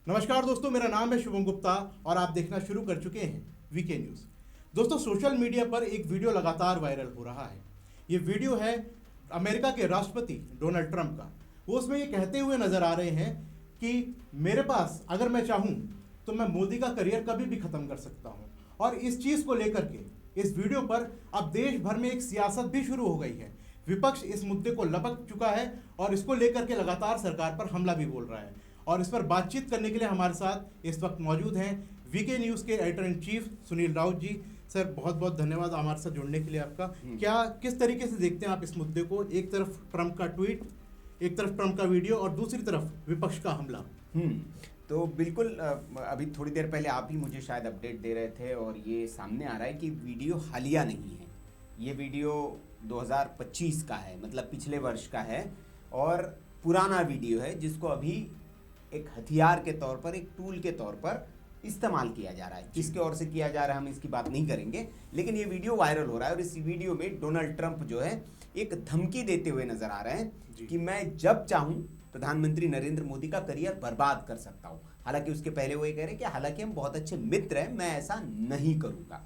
नमस्कार दोस्तों, मेरा नाम है शुभम गुप्ता और आप देखना शुरू कर चुके हैं वीके न्यूज़। दोस्तों, सोशल मीडिया पर एक वीडियो लगातार वायरल हो रहा है। ये वीडियो है अमेरिका के राष्ट्रपति डोनाल्ड ट्रंप का। वो उसमें ये कहते हुए नजर आ रहे हैं कि मेरे पास अगर मैं चाहूँ तो मैं मोदी का करियर कभी भी ख़त्म कर सकता हूँ। और इस चीज़ को लेकर के इस वीडियो पर अब देश भर में एक सियासत भी शुरू हो गई है। विपक्ष इस मुद्दे को लपक चुका है और इसको लेकर के लगातार सरकार पर हमला भी बोल रहा है। और इस पर बातचीत करने के लिए हमारे साथ इस वक्त मौजूद हैं वीके न्यूज़ के editor in chief Sunil Raut ji. Sir, बहुत बहुत धन्यवाद हमारे साथ जुड़ने के लिए आपका। क्या किस तरीके से देखते हैं आप इस मुद्दे को? एक तरफ ट्रंप का ट्वीट, एक तरफ ट्रंप का वीडियो और दूसरी तरफ विपक्ष का हमला। तो बिल्कुल अभी थोड़ी देर पहले आप ही मुझे शायद अपडेट दे रहे थे और ये सामने आ रहा है कि वीडियो हालिया नहीं है। ये वीडियो 2025 का है, मतलब पिछले वर्ष का है और पुराना वीडियो है जिसको अभी एक हथियार के तौर पर, एक टूल के तौर पर इस्तेमाल किया जा रहा है। किसके ओर से किया जा रहा है हम इसकी बात नहीं करेंगे, लेकिन ये वीडियो वायरल हो रहा है और इस वीडियो में डोनाल्ड ट्रंप जो है एक धमकी देते हुए नजर आ रहे हैं कि मैं जब चाहूं प्रधानमंत्री नरेंद्र मोदी का करियर बर्बाद कर सकता हूं। हालांकि उसके पहले वो ये कह रहे हैं कि हालांकि हम बहुत अच्छे मित्र हैं, मैं ऐसा नहीं करूंगा।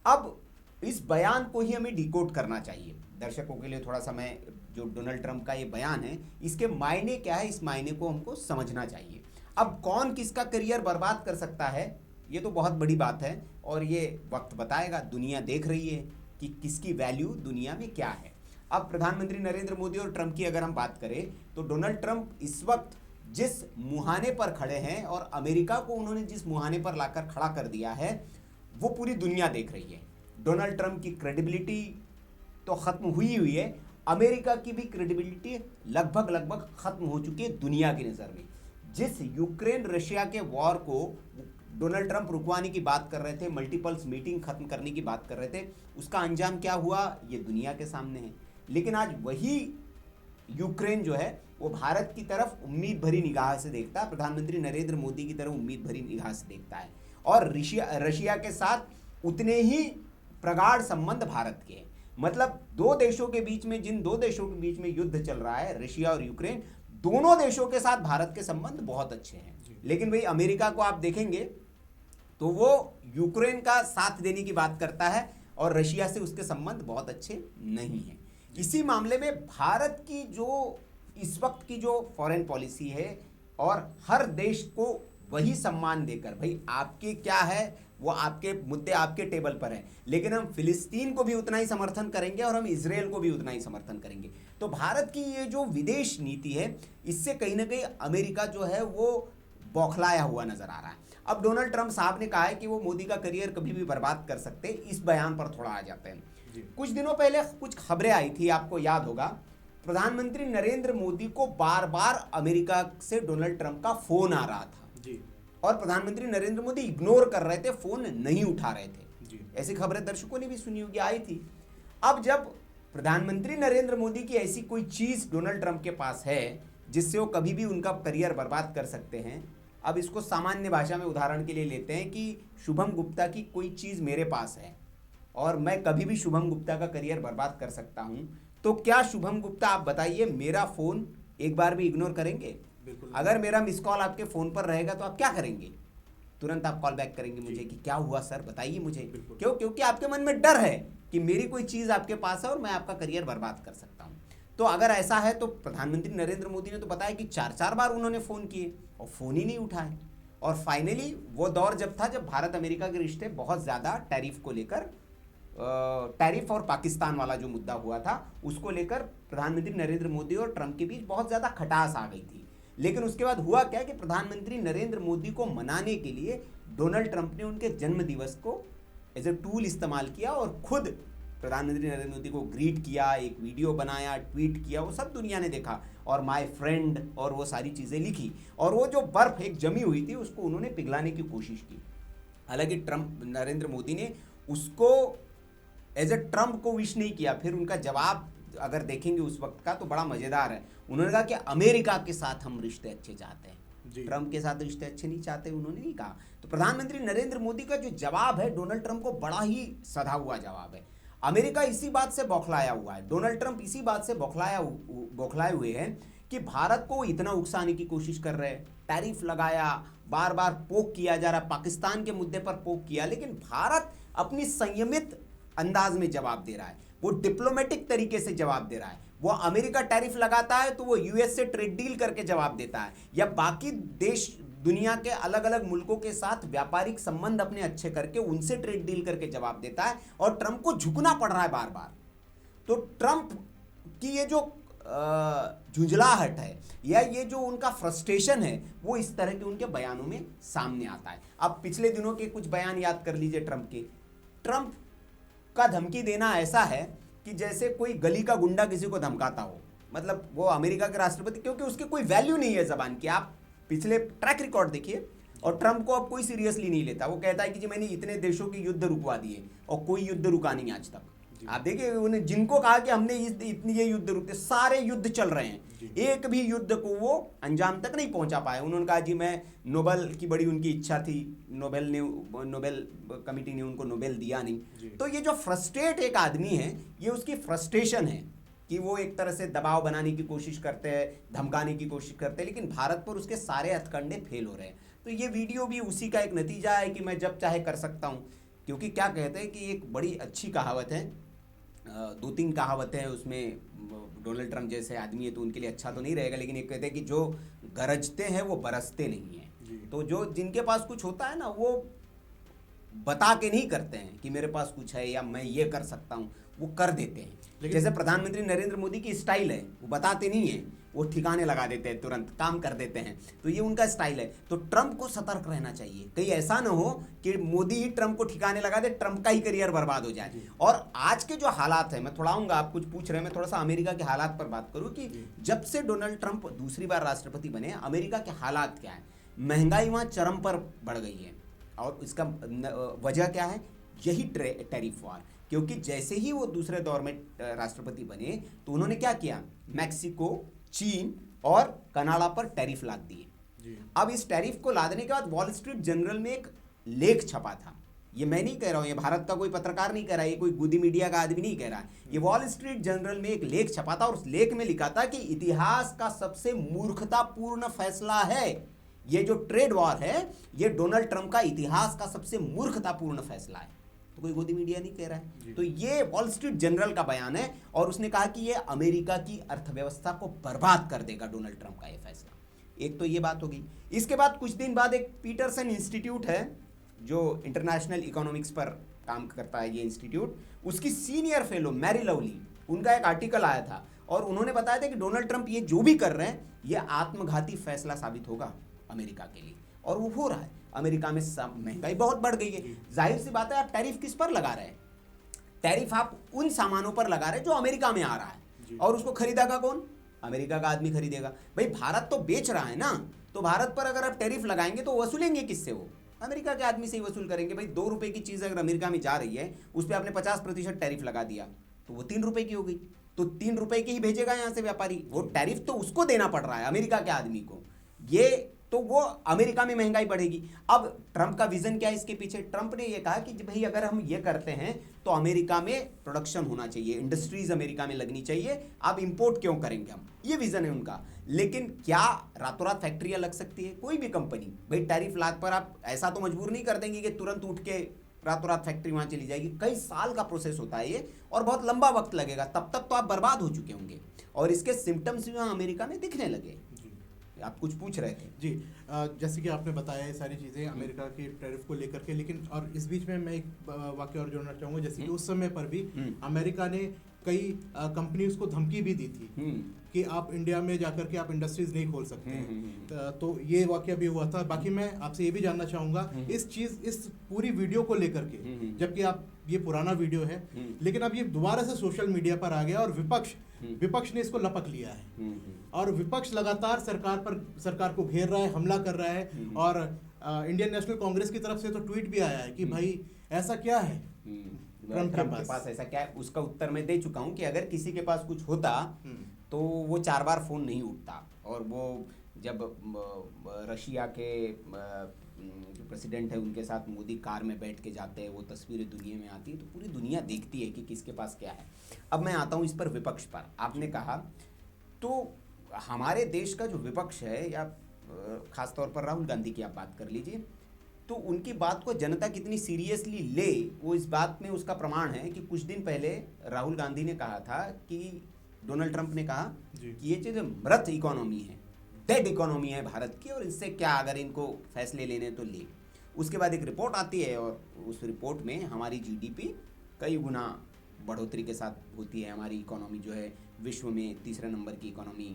अब इस बयान को ही हमें डिकोड करना चाहिए दर्शकों के लिए। थोड़ा सा मैं जो डोनाल्ड ट्रंप का ये बयान है, इसके मायने क्या है, इस मायने को हमको समझना चाहिए। अब कौन किसका करियर बर्बाद कर सकता है, ये तो बहुत बड़ी बात है और ये वक्त बताएगा। दुनिया देख रही है कि किसकी वैल्यू दुनिया में क्या है। अब प्रधानमंत्री नरेंद्र मोदी और ट्रंप की अगर हम बात करें तो डोनाल्ड ट्रंप इस वक्त जिस मुहाने पर खड़े हैं और अमेरिका को उन्होंने जिस मुहाने पर लाकर खड़ा कर दिया है, वो पूरी दुनिया देख रही है। डोनाल्ड ट्रंप की क्रेडिबिलिटी तो खत्म हुई है, अमेरिका की भी क्रेडिबिलिटी लगभग खत्म हो चुकी है दुनिया की नज़र में। जिस यूक्रेन रशिया के वॉर को डोनाल्ड ट्रंप रुकवाने की बात कर रहे थे, मल्टीपल्स मीटिंग खत्म करने की बात कर रहे थे, उसका अंजाम क्या हुआ ये दुनिया के सामने है। लेकिन आज वही यूक्रेन जो है वो भारत की तरफ उम्मीद भरी निगाह से देखता है, प्रधानमंत्री नरेंद्र मोदी की तरफ उम्मीद भरी निगाह से देखता है और रशिया के साथ उतने ही प्रगाढ़ संबंध भारत के हैं। मतलब दो देशों के बीच में, जिन दो देशों के बीच में युद्ध चल रहा है, रशिया और यूक्रेन, दोनों देशों के साथ भारत के संबंध बहुत अच्छे हैं। लेकिन भाई अमेरिका को आप देखेंगे तो वो यूक्रेन का साथ देने की बात करता है और रशिया से उसके संबंध बहुत अच्छे नहीं हैं। इसी मामले में भारत की जो इस वक्त की जो फॉरेन पॉलिसी है और हर देश को वही सम्मान देकर, भाई आपके क्या है वो आपके मुद्दे आपके टेबल पर है, लेकिन हम फिलिस्तीन को भी उतना ही समर्थन करेंगे और हम इजराइल को भी उतना ही समर्थन करेंगे। तो भारत की ये जो विदेश नीति है, इससे कहीं ना कहीं अमेरिका जो है वो बौखलाया हुआ नजर आ रहा है। अब डोनाल्ड ट्रंप साहब ने कहा है कि वो मोदी का करियर कभी भी बर्बाद कर सकते हैं। इस बयान पर थोड़ा आ जाते हैं। कुछ दिनों पहले कुछ खबरें आई थी, आपको याद होगा, प्रधानमंत्री नरेंद्र मोदी को बार बार अमेरिका से डोनाल्ड ट्रंप का फोन आ रहा था और प्रधानमंत्री नरेंद्र मोदी इग्नोर कर रहे थे, फोन नहीं उठा रहे थे। ऐसी खबरें दर्शकों ने भी सुनी होगी, आई थी। अब जब प्रधानमंत्री नरेंद्र मोदी की ऐसी कोई चीज डोनाल्ड ट्रंप के पास है जिससे वो कभी भी उनका करियर बर्बाद कर सकते हैं, अब इसको सामान्य भाषा में उदाहरण के लिए लेते हैं कि शुभम गुप्ता की कोई चीज मेरे पास है और मैं कभी भी शुभम गुप्ता का करियर बर्बाद कर सकता हूं, तो क्या शुभम गुप्ता आप बताइए मेरा फोन एक बार भी इग्नोर करेंगे? अगर मेरा मिस कॉल आपके फोन पर रहेगा तो आप क्या करेंगे? तुरंत आप कॉल बैक करेंगे मुझे कि क्या हुआ सर, बताइए मुझे। क्यों? क्योंकि आपके मन में डर है कि मेरी कोई चीज आपके पास है और मैं आपका करियर बर्बाद कर सकता हूं। तो अगर ऐसा है तो प्रधानमंत्री नरेंद्र मोदी ने तो बताया कि 4-4 बार उन्होंने फोन किए और फोन ही नहीं उठाए। और फाइनली वो दौर जब था जब भारत अमेरिका के रिश्ते बहुत ज्यादा टैरिफ को लेकर, टैरिफ और पाकिस्तान वाला जो मुद्दा हुआ था उसको लेकर प्रधानमंत्री नरेंद्र मोदी और ट्रंप के बीच बहुत ज्यादा खटास आ गई थी। लेकिन उसके बाद हुआ क्या कि प्रधानमंत्री नरेंद्र मोदी को मनाने के लिए डोनाल्ड ट्रंप ने उनके जन्म दिवस को एज ए टूल इस्तेमाल किया और खुद प्रधानमंत्री नरेंद्र मोदी को ग्रीट किया, एक वीडियो बनाया, ट्वीट किया, वो सब दुनिया ने देखा और माय फ्रेंड और वो सारी चीज़ें लिखी और वो जो बर्फ एक जमी हुई थी उसको उन्होंने पिघलाने की कोशिश की। हालांकि ट्रंप नरेंद्र मोदी ने उसको एज ए ट्रंप को विश नहीं किया। फिर उनका जवाब अगर देखेंगे उस वक्त का तो बड़ा मज़ेदार है। उन्होंने कहा कि अमेरिका के साथ हम रिश्ते अच्छे चाहते हैं, ट्रंप के साथ रिश्ते अच्छे नहीं चाहते, उन्होंने नहीं कहा। तो प्रधानमंत्री नरेंद्र मोदी का जो जवाब है डोनाल्ड ट्रंप को बड़ा ही सधा हुआ जवाब है। अमेरिका इसी बात से बौखलाया हुआ है, डोनाल्ड ट्रंप इसी बात से बौखलाए हुए हैं कि भारत को इतना उकसाने की कोशिश कर रहे हैं, टैरिफ लगाया, बार बार पोक किया जा रहा, पाकिस्तान के मुद्दे पर पोक किया, लेकिन भारत अपनी संयमित अंदाज में जवाब दे रहा है, वो डिप्लोमेटिक तरीके से जवाब दे रहा है। वो अमेरिका टैरिफ लगाता है तो वो यूएस से ट्रेड डील करके जवाब देता है, या बाकी देश दुनिया के अलग अलग मुल्कों के साथ व्यापारिक संबंध अपने अच्छे करके उनसे ट्रेड डील करके जवाब देता है, और ट्रंप को झुकना पड़ रहा है बार बार। तो ट्रंप की ये जो झुंझलाहट है या ये जो उनका फ्रस्ट्रेशन है, वो इस तरह के उनके बयानों में सामने आता है। अब पिछले दिनों के कुछ बयान याद कर लीजिए ट्रंप के। ट्रंप का धमकी देना ऐसा है कि जैसे कोई गली का गुंडा किसी को धमकाता हो, मतलब वो अमेरिका के राष्ट्रपति, क्योंकि उसकी कोई वैल्यू नहीं है जबान की। आप पिछले ट्रैक रिकॉर्ड देखिए, और ट्रंप को अब कोई सीरियसली नहीं लेता। वो कहता है कि जी मैंने इतने देशों के युद्ध रुकवा दिए और कोई युद्ध रुका नहीं आज तक। आप देखिए, उन्हें जिनको कहा कि हमने इतने ये युद्ध रुकते, सारे युद्ध चल रहे हैं, एक भी युद्ध को वो अंजाम तक नहीं पहुंचा पाए। उन्होंने कहा जी मैं नोबेल की बड़ी उनकी इच्छा थी, नोबेल कमिटी ने उनको नोबेल दिया नहीं। तो ये जो फ्रस्ट्रेट एक आदमी है, ये उसकी फ्रस्ट्रेशन है कि वो एक तरह से दबाव बनाने की कोशिश करते हैं, धमकाने की कोशिश करते हैं, लेकिन भारत पर उसके सारे हथकंडे फेल हो रहे हैं। तो ये वीडियो भी उसी का एक नतीजा है कि मैं जब चाहे कर सकता हूँ। क्योंकि क्या कहते हैं कि एक बड़ी अच्छी कहावत है, 2-3 कहावतें हैं उसमें। डोनाल्ड ट्रंप जैसे आदमी है तो उनके लिए अच्छा तो नहीं रहेगा, लेकिन एक कहते हैं कि जो गरजते हैं वो बरसते नहीं हैं। तो जो जिनके पास कुछ होता है ना, वो बता के नहीं करते हैं कि मेरे पास कुछ है या मैं ये कर सकता हूँ, वो कर देते हैं। जैसे प्रधानमंत्री नरेंद्र मोदी की स्टाइल है, वो बताते नहीं है, वो ठिकाने लगा देते हैं, तुरंत काम कर देते हैं। तो ये उनका स्टाइल है। तो ट्रंप को सतर्क रहना चाहिए, कहीं ऐसा ना हो कि मोदी ही ट्रंप को ठिकाने लगा दे, ट्रंप का ही करियर बर्बाद हो जाए। और आज के जो हालात है, मैं थोड़ा आऊंगा, आप कुछ पूछ रहे हैं, मैं थोड़ा सा अमेरिका के हालात पर बात करूं कि जब से डोनाल्ड ट्रंप दूसरी बार राष्ट्रपति बने, अमेरिका के हालात क्या है। महंगाई वहां चरम पर बढ़ गई है, और इसका वजह क्या है, यही टैरिफ वॉर। क्योंकि जैसे ही वो दूसरे दौर में राष्ट्रपति बने तो उन्होंने क्या किया, मैक्सिको, चीन और कनाडा पर टैरिफ लाद दिए। अब इस टैरिफ को लादने के बाद वॉल स्ट्रीट जर्नल में एक लेख छपा था। ये मैं नहीं कह रहा हूं, ये भारत का कोई पत्रकार नहीं कह रहा है, ये कोई गुदी मीडिया का आदमी नहीं कह रहा है, ये वॉल स्ट्रीट जर्नल में एक लेख छपा था, और उस लेख में लिखा था कि इतिहास का सबसे मूर्खतापूर्ण फैसला है ये जो ट्रेड वॉर है, ये डोनाल्ड ट्रंप का इतिहास का सबसे मूर्खतापूर्ण फैसला है। तो कोई गोदी मीडिया नहीं कह रहा है, तो ये वॉल स्ट्रीट जर्नल का बयान है, और उसने कहा कि ये अमेरिका की अर्थव्यवस्था को बर्बाद कर देगा डोनाल्ड ट्रंप का ये फैसला। एक तो ये बात होगी। इसके बाद कुछ दिन बाद एक पीटरसन इंस्टीट्यूट है जो इंटरनेशनल इकोनॉमिक्स पर काम करता है, ये इंस्टीट्यूट, उसकी सीनियर फेलो मैरी लवली, उनका एक आर्टिकल आया था, और उन्होंने बताया था कि डोनाल्ड ट्रंप ये जो भी कर रहे हैं, ये आत्मघाती फैसला साबित होगा अमेरिका के लिए, और वो हो रहा है। अमेरिका में महंगाई बहुत बढ़ गई है। जाहिर सी बात है, आप टैरिफ किस पर लगा रहे हैं, टैरिफ आप उन सामानों पर लगा रहे हैं जो अमेरिका में आ रहा है, और उसको खरीदेगा कौन, अमेरिका का आदमी खरीदेगा। भाई भारत तो बेच रहा है ना, तो भारत पर अगर आप टैरिफ लगाएंगे तो वसूलेंगे किससे, वो अमेरिका के आदमी से ही वसूल करेंगे। भाई 2 रुपए की चीज अगर अमेरिका में जा रही है, उस पर आपने 50% टैरिफ लगा दिया, तो वो 3 रुपए की हो गई, तो 3 रुपए की ही भेजेगा यहाँ से व्यापारी। वो टैरिफ तो उसको देना पड़ रहा है, अमेरिका के आदमी को, ये तो वो अमेरिका में महंगाई बढ़ेगी। अब ट्रंप का विजन क्या है इसके पीछे, ट्रंप ने ये कहा कि भाई अगर हम ये करते हैं तो अमेरिका में प्रोडक्शन होना चाहिए, इंडस्ट्रीज अमेरिका में लगनी चाहिए, अब इंपोर्ट क्यों करेंगे हम, ये विजन है उनका। लेकिन क्या रातों रात फैक्ट्रियां लग सकती है, कोई भी कंपनी, भाई टैरिफ लाद पर आप ऐसा तो मजबूर नहीं कर देंगे कि तुरंत उठ के रातों रात फैक्ट्री वहां चली जाएगी। कई साल का प्रोसेस होता है ये, और बहुत लंबा वक्त लगेगा, तब तक तो आप बर्बाद हो चुके होंगे, और इसके सिम्टम्स भी वहां अमेरिका में दिखने लगे। आप कुछ पूछ रहे थे जी, जैसे कि आपने बताया ये सारी चीज़ें अमेरिका के टैरिफ को लेकर के, लेकिन और इस बीच में मैं एक वाक्य और जोड़ना चाहूँगा। जैसे कि उस समय पर भी अमेरिका ने कई कंपनीज को धमकी भी दी थी कि आप इंडिया में जाकर के आप इंडस्ट्रीज नहीं खोल सकते। तो ये वाक्य भी हुआ था। बाकी मैं आपसे ये भी जानना चाहूँगा इस पूरी वीडियो को लेकर के, जबकि आप ये पुराना वीडियो है, लेकिन अब ये दोबारा से सोशल मीडिया पर आ गया, और विपक्ष ने इसको लपक लिया है, और विपक्ष लगातार सरकार को घेर रहा है, हमला कर रहा है, और इंडियन नेशनल कांग्रेस की तरफ से तो ट्वीट भी आया है कि भाई ऐसा क्या है ट्रंप के पास ऐसा क्या है। उसका उत्तर मैं दे चुका हूं कि अगर किसी के पास कुछ होता तो वो 4 बार फोन नहीं उठता। और वो जब रशिया के जो प्रेसिडेंट है उनके साथ मोदी कार में बैठ के जाते हैं, वो तस्वीरें दुनिया में आती है, तो पूरी दुनिया देखती है कि किसके पास क्या है। अब मैं आता हूँ इस पर विपक्ष पर। आपने कहा तो हमारे देश का जो विपक्ष है, या खासतौर पर राहुल गांधी की आप बात कर लीजिए, तो उनकी बात को जनता कितनी सीरियसली ले, वो इस बात में उसका प्रमाण है कि कुछ दिन पहले राहुल गांधी ने कहा था कि डोनाल्ड ट्रंप ने कहा कि ये चीज़ मृत इकोनॉमी है, डेड इकोनॉमी है भारत की, और इससे क्या अगर इनको फैसले लेने तो ले। उसके बाद एक रिपोर्ट आती है और उस रिपोर्ट में हमारी जीडीपी कई गुना बढ़ोतरी के साथ होती है, हमारी इकोनॉमी जो है विश्व में तीसरे नंबर की इकोनॉमी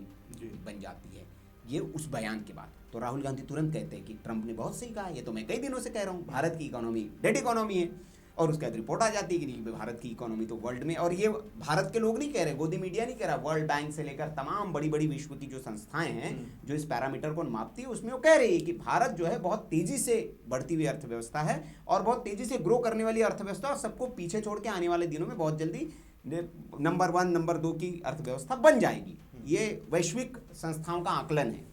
बन जाती है। ये उस बयान के बाद तो राहुल गांधी तुरंत कहते हैं कि ट्रंप ने बहुत सही कहा, ये तो मैं कई दिनों से कह रहा हूँ, भारत की इकोनॉमी डेड इकोनॉमी है। और उसके बाद रिपोर्ट आ जाती है कि भारत की इकोनॉमी तो वर्ल्ड में, और ये भारत के लोग नहीं कह रहे, गोदी मीडिया नहीं कह रहा, वर्ल्ड बैंक से लेकर तमाम बड़ी बड़ी विश्व की जो संस्थाएं हैं जो इस पैरामीटर को मापती है, उसमें वो कह रही है कि भारत जो है बहुत तेजी से बढ़ती हुई अर्थव्यवस्था है और बहुत तेजी से ग्रो करने वाली अर्थव्यवस्था, और सबको पीछे छोड़ के आने वाले दिनों में बहुत जल्दी नंबर 1 नंबर 2 की अर्थव्यवस्था बन जाएगी। ये वैश्विक संस्थाओं का आकलन है।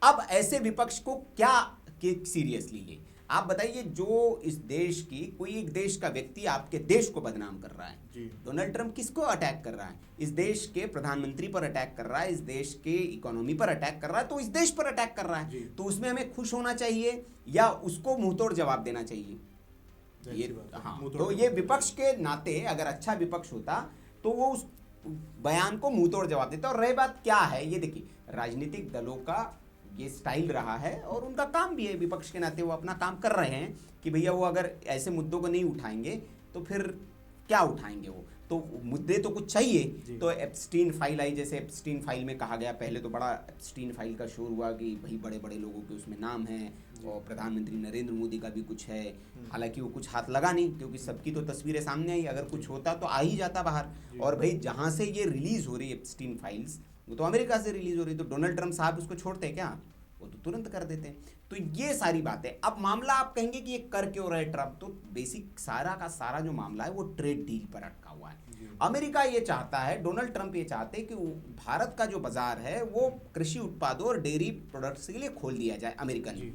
अब ऐसे विपक्ष को क्या सीरियसली ले? आप बताइए, जो इस देश की कोई एक देश का व्यक्ति आपके देश को बदनाम कर रहा है, डोनाल्ड ट्रंप किसको अटैक कर रहा है? इस देश के प्रधानमंत्री पर अटैक कर रहा है, इस देश के इकोनॉमी पर अटैक कर रहा है, तो इस देश पर अटैक कर रहा है, तो उसमें हमें खुश होना चाहिए या उसको मुंहतोड़ जवाब देना चाहिए? ये हाँ, तो ये विपक्ष के नाते अगर अच्छा विपक्ष होता तो वो उस बयान को मुंहतोड़ जवाब देता। और रही बात क्या है, ये देखिए, राजनीतिक दलों का ये स्टाइल रहा है और उनका काम भी है, विपक्ष के नाते वो अपना काम कर रहे हैं कि भैया वो अगर ऐसे मुद्दों को नहीं उठाएंगे तो फिर क्या उठाएंगे, वो तो मुद्दे तो कुछ चाहिए। तो एप्स्टीन फाइल आई, जैसे एप्स्टीन फाइल में कहा गया, पहले तो बड़ा एप्स्टीन फाइल का शोर हुआ कि भाई बड़े बड़े लोगों के उसमें नाम है और प्रधानमंत्री नरेंद्र मोदी का भी कुछ है, हालांकि वो कुछ हाथ लगा नहीं क्योंकि सबकी तो तस्वीरें सामने आई, अगर कुछ होता तो आ ही जाता बाहर। और भाई जहाँ से ये रिलीज हो रही है एप्स्टीन फाइल्स, वो तो अमेरिका से रिलीज हो रही, तो डोनाल्ड ट्रंप साहब उसको छोड़ते हैं क्या? वो तो तुरंत कर देते हैं। तो ये सारी बातें, अब मामला आप कहेंगे कि ये कर क्यों रहे ट्रंप, तो बेसिक सारा का सारा जो मामला है वो ट्रेड डील पर अटका हुआ है। अमेरिका ये चाहता है, डोनाल्ड ट्रंप ये चाहते हैं कि भारत का जो बाजार है वो कृषि उत्पादों और डेयरी प्रोडक्ट्स के लिए खोल दिया जाए अमेरिका ने,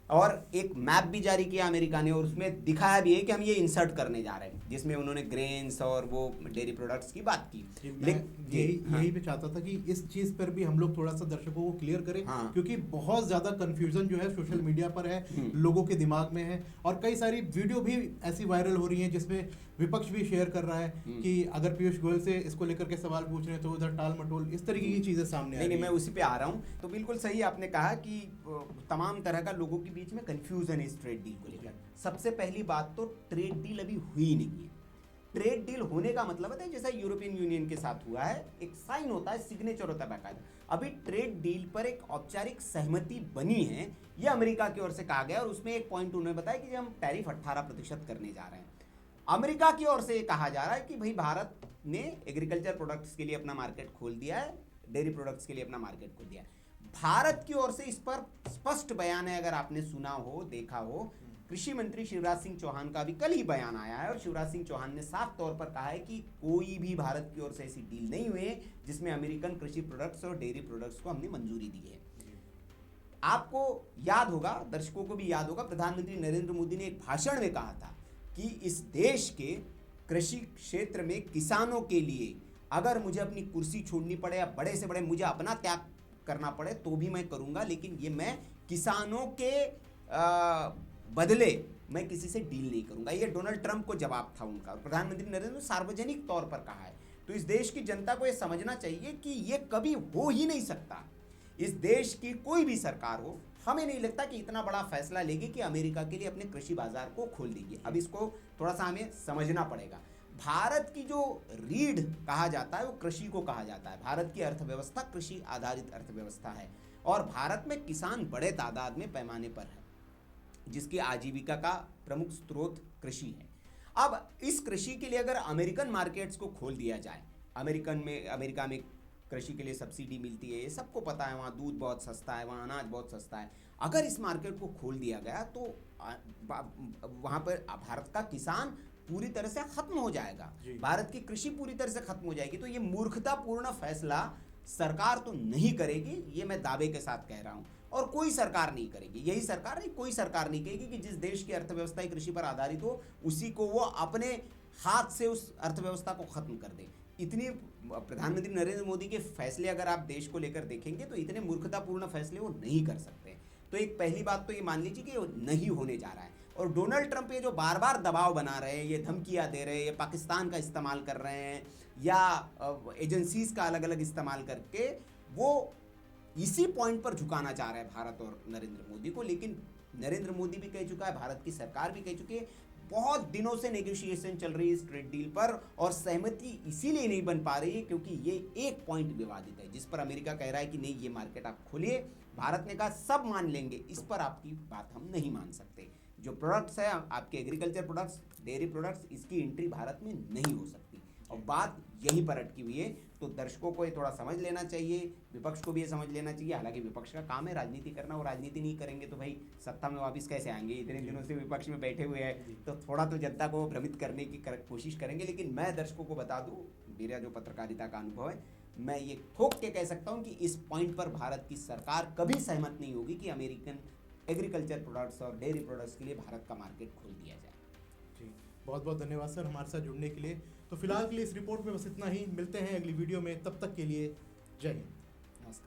और एक मैप भी जारी किया अमेरिका ने और उसमें दिखाया भी है कि हम ये इंसर्ट करने जा रहे हैं, जिसमें उन्होंने ग्रेन्स और वो डेयरी प्रोडक्ट्स की बात की। यही पे चाहता था कि इस चीज पर भी हम लोग थोड़ा सा दर्शकों को क्लियर करें, क्योंकि बहुत ज्यादा कंफ्यूजन जो है सोशल मीडिया पर है, लोगों के दिमाग में है, और कई सारी वीडियो भी ऐसी वायरल हो रही हैं जिसमें विपक्ष भी शेयर कर रहा है कि अगर पीयूष गोयल से इसको लेकर के सवाल पूछ रहे हैं तो उधर टाल मटोल, इस तरीके की चीजें सामने आ रही हैं। नहीं, मैं उसी पे आ रहा हूँ। तो बिल्कुल सही आपने कहा कि तमाम तरह का लोगों के बीच में कंफ्यूजन है इस ट्रेड डील को लेकर। सबसे पहली बात तो ट्रेड डील अभी हुई नहीं है। ट्रेड डील होने का मतलब है जैसा यूरोपियन यूनियन के साथ हुआ है, एक साइन होता है, सिग्नेचर होता है बाकायदा। अभी ट्रेड डील पर एक औपचारिक सहमति बनी है, ये अमेरिका की ओर से कहा गया, और उसमें एक पॉइंट उन्होंने बताया कि हम टैरिफ 18% करने जा रहे हैं। अमेरिका की ओर से कहा जा रहा है कि भाई भारत ने एग्रीकल्चर प्रोडक्ट्स के लिए अपना मार्केट खोल दिया है, डेयरी प्रोडक्ट्स के लिए अपना मार्केट खोल दिया है। भारत की ओर से इस पर स्पष्ट बयान है, अगर आपने सुना हो, देखा हो, कृषि मंत्री शिवराज सिंह चौहान का भी कल ही बयान आया है और शिवराज सिंह चौहान ने साफ तौर पर कहा है कि कोई भी भारत की ओर से ऐसी डील नहीं हुई है जिसमें अमेरिकन कृषि प्रोडक्ट्स और डेयरी प्रोडक्ट्स को हमने मंजूरी दी है। आपको याद होगा, दर्शकों को भी याद होगा, प्रधानमंत्री नरेंद्र मोदी ने एक भाषण में कहा था कि इस देश के कृषि क्षेत्र में किसानों के लिए अगर मुझे अपनी कुर्सी छोड़नी पड़े या बड़े से बड़े मुझे अपना त्याग करना पड़े तो भी मैं करूंगा, लेकिन ये मैं किसानों के बदले मैं किसी से डील नहीं करूंगा। ये डोनाल्ड ट्रंप को जवाब था उनका। प्रधानमंत्री नरेंद्र मोदी सार्वजनिक तौर पर कहा है। तो इस देश की जनता को ये समझना चाहिए कि ये कभी हो ही नहीं सकता। इस देश की कोई भी सरकार हो, हमें नहीं लगता कि इतना बड़ा फैसला लेगी कि अमेरिका के लिए अपने कृषि बाजार को खोल देगी। अब इसको थोड़ा सा हमें समझना पड़ेगा। भारत की जो रीढ़ कहा जाता है वो कृषि को कहा जाता है। भारत की अर्थव्यवस्था कृषि आधारित अर्थव्यवस्था है और भारत में किसान बड़े तादाद में पैमाने पर है, जिसकी आजीविका का प्रमुख स्रोत कृषि है। अब इस कृषि के लिए अगर अमेरिकन मार्केट्स को खोल दिया जाए, अमेरिका में कृषि के लिए सब्सिडी मिलती है, ये सबको पता है, वहाँ दूध बहुत सस्ता है, वहाँ अनाज बहुत सस्ता है। अगर इस मार्केट को खोल दिया गया तो वहाँ पर भारत का किसान पूरी तरह से खत्म हो जाएगा, भारत की कृषि पूरी तरह से खत्म हो जाएगी। तो ये मूर्खतापूर्ण फैसला सरकार तो नहीं करेगी, ये मैं दावे के साथ कह रहा हूँ, और कोई सरकार नहीं करेगी। यही सरकार नहीं, कोई सरकार नहीं कहेगी कि जिस देश की अर्थव्यवस्था कृषि पर आधारित हो उसी को वो अपने हाथ से उस अर्थव्यवस्था को खत्म कर दे। इतनी प्रधानमंत्री नरेंद्र मोदी के फैसले अगर आप देश को लेकर देखेंगे तो इतने मूर्खतापूर्ण फैसले वो नहीं कर सकते। तो एक पहली बात तो ये मान लीजिए कि वो नहीं होने जा रहा है। और डोनाल्ड ट्रंप ये जो बार बार दबाव बना रहे हैं, ये धमकियां दे रहे हैं, ये पाकिस्तान का इस्तेमाल कर रहे हैं या एजेंसीज का अलग अलग इस्तेमाल करके वो इसी पॉइंट पर झुकाना चाह रहा है भारत और नरेंद्र मोदी को। लेकिन नरेंद्र मोदी भी कह चुका है, भारत की सरकार भी कह चुकी है, बहुत दिनों से नेगोशिएशन चल रही है इस ट्रेड डील पर और सहमति इसीलिए नहीं बन पा रही है क्योंकि ये एक पॉइंट विवादित है जिस पर अमेरिका कह रहा है कि नहीं ये मार्केट आप खोलिए। भारत ने कहा सब मान लेंगे, इस पर आपकी बात हम नहीं मान सकते। जो प्रोडक्ट्स है आपके एग्रीकल्चर प्रोडक्ट्स, डेयरी प्रोडक्ट्स, इसकी एंट्री भारत में नहीं हो सकती और बात यहीं पर अटकी हुई है। तो दर्शकों को ये थोड़ा समझ लेना चाहिए, विपक्ष को भी ये समझ लेना चाहिए। हालांकि विपक्ष का काम है राजनीति करना और राजनीति नहीं करेंगे तो भाई सत्ता में वापस कैसे आएंगे? इतने दिनों से विपक्ष में बैठे हुए हैं तो थोड़ा तो जनता को भ्रमित करने की कोशिश करेंगे। लेकिन मैं दर्शकों को बता दूं, मेरा जो पत्रकारिता का अनुभव है, मैं ये ठोक के कह सकता हूँ कि इस पॉइंट पर भारत की सरकार कभी सहमत नहीं होगी कि अमेरिकन एग्रीकल्चर प्रोडक्ट्स और डेयरी प्रोडक्ट्स के लिए भारत का मार्केट खोल दिया जाए। जी, बहुत बहुत धन्यवाद सर हमारे साथ जुड़ने के लिए। तो फिलहाल के लिए इस रिपोर्ट में बस इतना ही, मिलते हैं अगली वीडियो में, तब तक के लिए जय हिंद। नमस्कार।